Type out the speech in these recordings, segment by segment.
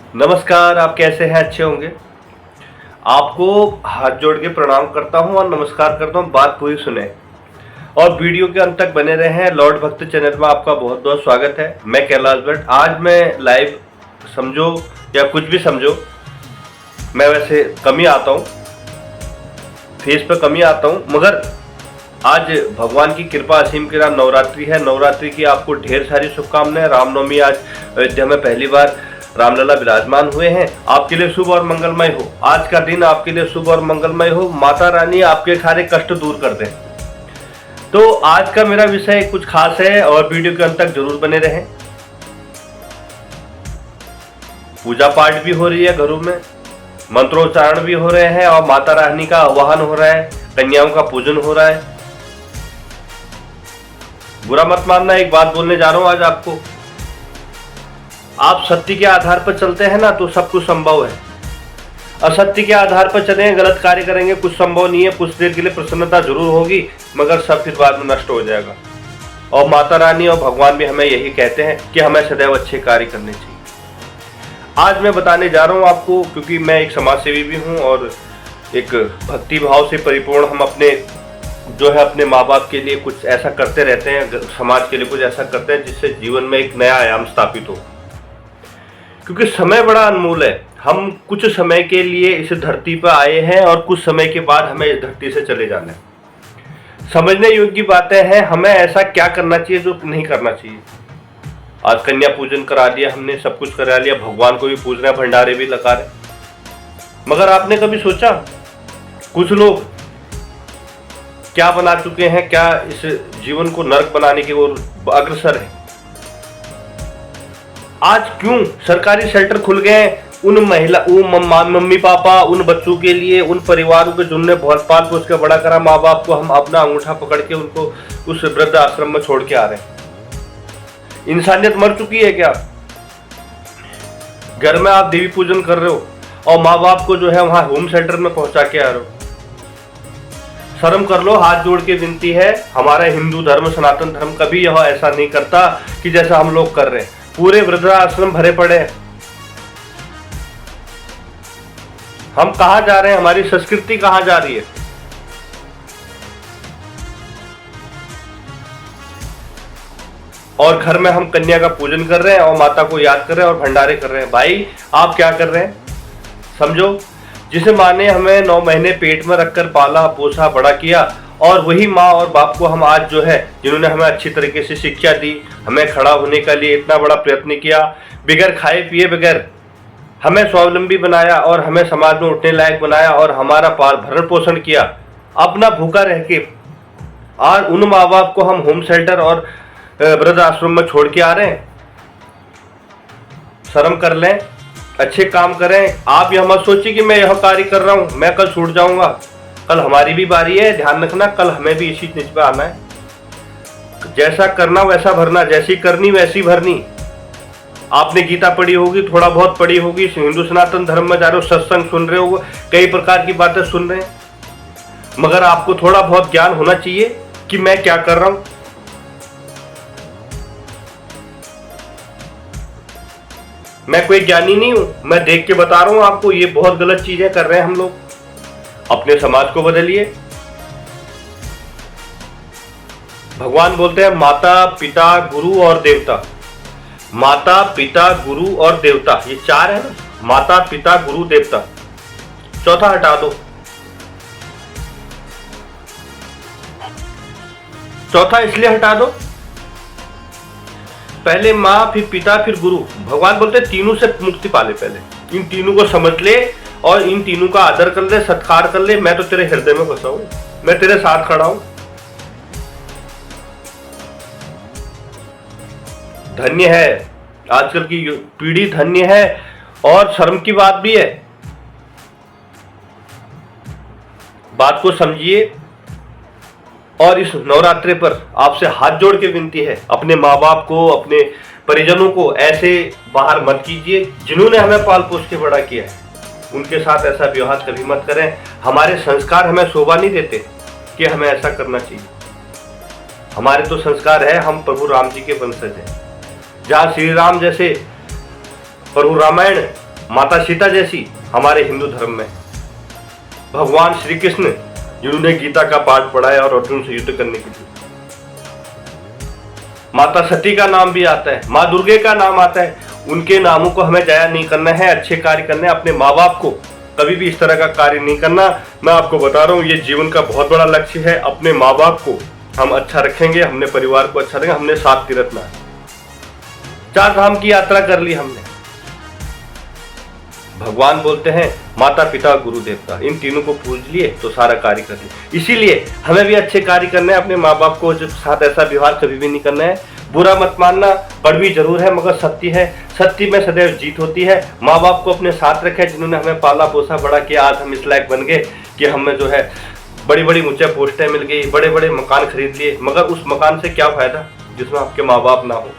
नमस्कार। आप कैसे हैं? अच्छे होंगे। आपको हाथ जोड़ के प्रणाम करता हूं और नमस्कार करता हूं। बात पूरी सुने और वीडियो के अंत तक बने रहे। लॉर्ड भक्त चैनल में आपका बहुत बहुत स्वागत है। मैं कैलाश भट्ट। आज मैं लाइव समझो या कुछ भी समझो, मैं वैसे कम ही आता हूं, फेस पे कम ही आता हूं, मगर आज भगवान की कृपा असीम के नाम नवरात्रि है। नवरात्रि की आपको ढेर सारी शुभकामनाएं। रामनवमी आज अयोध्या में पहली बार रामलला विराजमान हुए हैं। आपके लिए शुभ और मंगलमय हो। आज का दिन आपके लिए शुभ और मंगलमय हो। माता रानी आपके सारे कष्ट दूर कर दें। तो आज का मेरा विषय कुछ खास है और वीडियो के अंत तक जरूर बने रहें। पूजा पाठ भी हो रही है घरों में, मंत्रोच्चारण भी हो रहे हैं और माता रानी का आवाहन हो रहा है, कन्याओं का पूजन हो रहा है। बुरा मत मानना, एक बात बोलने जा रहा हूं आज आपको। आप सत्य के आधार पर चलते हैं ना तो सब कुछ संभव है। असत्य के आधार पर चलेंगे, गलत कार्य करेंगे, कुछ संभव नहीं है। कुछ देर के लिए प्रसन्नता जरूर होगी मगर सब फिर बाद में नष्ट हो जाएगा। और माता रानी और भगवान भी हमें यही कहते हैं कि हमें सदैव अच्छे कार्य करने चाहिए। आज मैं बताने जा रहा हूं आपको, क्योंकि मैं एक समाज सेवी भी हूं और एक भक्ति भाव से परिपूर्ण हम अपने अपने माँ बाप के लिए कुछ ऐसा करते रहते हैं, समाज के लिए कुछ ऐसा करते हैं जिससे जीवन में एक नया आयाम स्थापित हो। क्योंकि समय बड़ा अनमोल है। हम कुछ समय के लिए इस धरती पर आए हैं और कुछ समय के बाद हमें इस धरती से चले जाना है। समझने योग्य बातें हैं, हमें ऐसा क्या करना चाहिए जो नहीं करना चाहिए। आज कन्या पूजन करा दिया हमने, सब कुछ करा लिया, भगवान को भी पूज रहे हैं, भंडारे भी लगा रहे, मगर आपने कभी सोचा कुछ लोग क्या बना चुके हैं, क्या इस जीवन को नरक बनाने की ओर अग्रसर है। आज क्यों सरकारी शेल्टर खुल गए उन मम्मी पापा, उन बच्चों के लिए, उन परिवारों के जिनने बहुत पाल पोस के बड़ा करा माँ बाप को, हम अपना अंगूठा पकड़ के उनको उस वृद्ध आश्रम में छोड़ के आ रहे हैं। इंसानियत मर चुकी है क्या? घर में आप देवी पूजन कर रहे हो और माँ बाप को वहां होम सेंटर में पहुंचा के आ रहे हो। शर्म कर लो। हाथ जोड़ के विनती है। हमारा हिंदू धर्म, सनातन धर्म कभी यह ऐसा नहीं करता कि जैसा हम लोग कर रहे हैं। पूरे वृद्धाश्रम भरे पड़े हैं। हम कहां जा रहे हैं? हमारी संस्कृति कहां जा रही है? और घर में हम कन्या का पूजन कर रहे हैं और माता को याद कर रहे हैं और भंडारे कर रहे हैं। भाई आप क्या कर रहे हैं? समझो, जिसे माँ ने हमें 9 महीने पेट में रखकर पाला पोसा बड़ा किया, और वही माँ और बाप को हम आज जिन्होंने हमें अच्छी तरीके से शिक्षा दी, हमें खड़ा होने के लिए इतना बड़ा प्रयत्न किया, बगैर खाए पिए बगैर हमें स्वावलंबी बनाया और हमें समाज में उठने लायक बनाया और हमारा भरण पोषण किया, अपना भूखा रह के आज उन माँ बाप को हम होम सेंटर और वृद्ध आश्रम में छोड़ के आ रहे हैं। शर्म कर लें, अच्छे काम करें। आप यह मत सोचिए कि मैं यह कार्य कर रहा हूं, मैं कल छूट जाऊंगा। कल हमारी भी बारी है, ध्यान रखना, कल हमें भी इसी चीज पे आना है। जैसा करना वैसा भरना, जैसी करनी वैसी भरनी। आपने गीता पढ़ी होगी, थोड़ा बहुत पढ़ी होगी, हिंदू सनातन धर्म में जा रहे हो, सत्संग सुन रहे हो, कई प्रकार की बातें सुन रहे हैं, मगर आपको थोड़ा बहुत ज्ञान होना चाहिए कि मैं क्या कर रहा हूं। मैं कोई ज्ञानी नहीं हूं, मैं देख के बता रहा हूं आपको। ये बहुत गलत चीजें कर रहे हैं हम लोग। अपने समाज को बदलिए। भगवान बोलते हैं माता पिता गुरु और देवता। माता पिता गुरु और देवता, ये 4 है ना। माता पिता गुरु देवता, चौथा हटा दो। चौथा इसलिए हटा दो, पहले माँ फिर पिता फिर गुरु। भगवान बोलते तीनों से मुक्ति पाले। पहले इन तीनों को समझ ले और इन तीनों का आदर कर ले, सत्कार कर ले। मैं तो तेरे हृदय में बसा हूं, मैं तेरे साथ खड़ा हूं। धन्य है आजकल की पीढ़ी, धन्य है। और शर्म की बात भी है। बात को समझिए। और इस नवरात्रि पर आपसे हाथ जोड़ के विनती है, अपने माँ बाप को, अपने परिजनों को ऐसे बाहर मत कीजिए। जिन्होंने हमें पाल पोस के बड़ा किया है उनके साथ ऐसा व्यवहार कभी मत करें। हमारे संस्कार हमें शोभा नहीं देते कि हमें ऐसा करना चाहिए। हमारे तो संस्कार है, हम प्रभु राम जी के वंशज हैं। जहाँ श्री राम जैसे प्रभु रामायण माता सीता जैसी हमारे हिंदू धर्म में, भगवान श्री कृष्ण जिन्होंने गीता का पाठ पढ़ाया और अर्जुन से युद्ध करने के लिए, माता सती का नाम भी आता है, माँ दुर्गे का नाम आता है। उनके नामों को हमें जाया नहीं करना है, अच्छे कार्य करने हैं। अपने माँ बाप को कभी भी इस तरह का कार्य नहीं करना। मैं आपको बता रहा हूँ, ये जीवन का बहुत बड़ा लक्ष्य है। अपने माँ बाप को हम अच्छा रखेंगे, हमने परिवार को अच्छा रखेंगे, हमने 7 तीर्थ ना 4 धाम की यात्रा कर ली हमने। भगवान बोलते हैं माता पिता गुरु देवता, इन तीनों को पूज लिए तो सारा कार्य कर लिए। इसीलिए हमें भी अच्छे कार्य करने हैं। अपने माँ बाप को जो साथ ऐसा व्यवहार कभी भी नहीं करना है। बुरा मत मानना, कड़वी जरूर है मगर सत्य है। सत्य में सदैव जीत होती है। माँ बाप को अपने साथ रखे, जिन्होंने हमें पाला पोसा बड़ा किया। आज हम इस लायक बन गए कि हमें जो है बड़ी बड़ी ऊंचे पोस्टें मिल गई, बड़े बड़े मकान खरीद लिए, मगर उस मकान से क्या फायदा जिसमें आपके माँ बाप ना हो,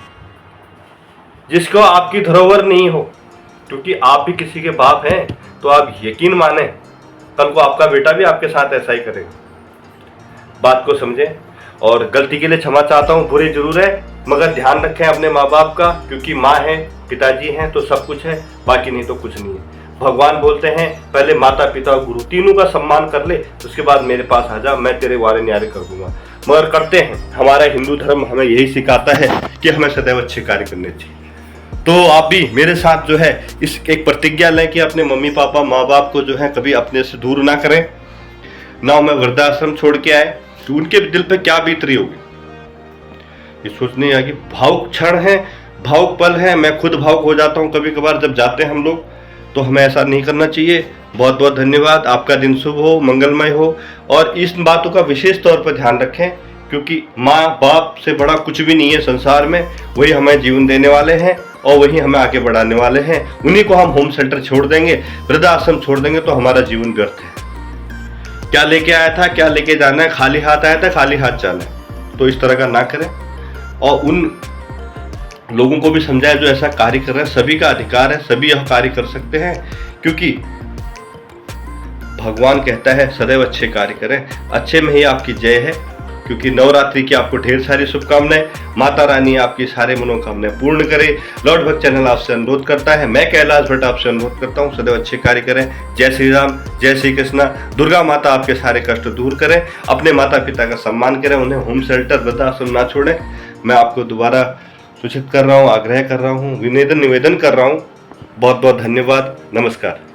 जिसको आपकी धरोहर नहीं हो। क्योंकि आप भी किसी के बाप हैं, तो आप यकीन माने कल को आपका बेटा भी आपके साथ ऐसा ही करेगा। बात को समझें, और गलती के लिए क्षमा चाहता हूँ, बुरी जरूर है मगर ध्यान रखें अपने माँ बाप का, क्योंकि माँ है पिताजी हैं तो सब कुछ है, बाकी नहीं तो कुछ नहीं है। भगवान बोलते हैं पहले माता पिता और गुरु तीनों का सम्मान कर ले, उसके बाद मेरे पास आ जा, मैं तेरे वारे न्यारे कर दूंगा। मगर करते हैं, हमारा हिंदू धर्म हमें यही सिखाता है कि हमें सदैव अच्छे कार्य करने चाहिए। तो आप भी मेरे साथ जो है इस एक प्रतिज्ञा लें कि अपने मम्मी पापा माँ बाप को जो है कभी अपने से दूर ना करें, ना उन्हें वृद्धाश्रम छोड़ के आए। तो उनके दिल पे क्या बीत रही होगी ये सोचने की भावुक क्षण है, भावुक पल है। मैं खुद भावुक हो जाता हूँ कभी कभार जब जाते हैं हम लोग, तो हमें ऐसा नहीं करना चाहिए। बहुत बहुत धन्यवाद। आपका दिन शुभ हो, मंगलमय हो, और इस बातों का विशेष तौर पर ध्यान रखें, क्योंकि माँ बाप से बड़ा कुछ भी नहीं है संसार में। वही हमें जीवन देने वाले हैं और वही हमें आगे बढ़ाने वाले हैं। उन्हीं को हम होम सेंटर छोड़ देंगे, वृद्धाश्रम छोड़ देंगे तो हमारा जीवन व्यर्थ है। क्या लेके आया था, क्या लेके जाना है, खाली हाथ आया था खाली हाथ जाना है। तो इस तरह का ना करें, और उन लोगों को भी समझाएं जो ऐसा कार्य कर रहे हैं। सभी का अधिकार है, सभी यह कार्य कर सकते हैं, क्योंकि भगवान कहता है सदैव अच्छे कार्य करें। अच्छे में ही आपकी जय है, क्योंकि नवरात्रि की आपको ढेर सारी शुभकामनाएं। माता रानी आपकी सारे मनोकामनाएं पूर्ण करे। लॉर्ड भक्त चैनल आपसे अनुरोध करता है, मैं कैलाश भट्ट आपसे अनुरोध करता हूं, सदैव अच्छे कार्य करें। जय श्री राम, जय श्री कृष्णा। दुर्गा माता आपके सारे कष्ट दूर करें। अपने माता पिता का सम्मान करें, उन्हें होम सेंटर वृद्धाश्रम ना छोड़ें। मैं आपको दोबारा सूचित कर रहा हूँ, आग्रह कर रहा हूँ, निवेदन कर रहा हूँ। बहुत बहुत धन्यवाद। नमस्कार।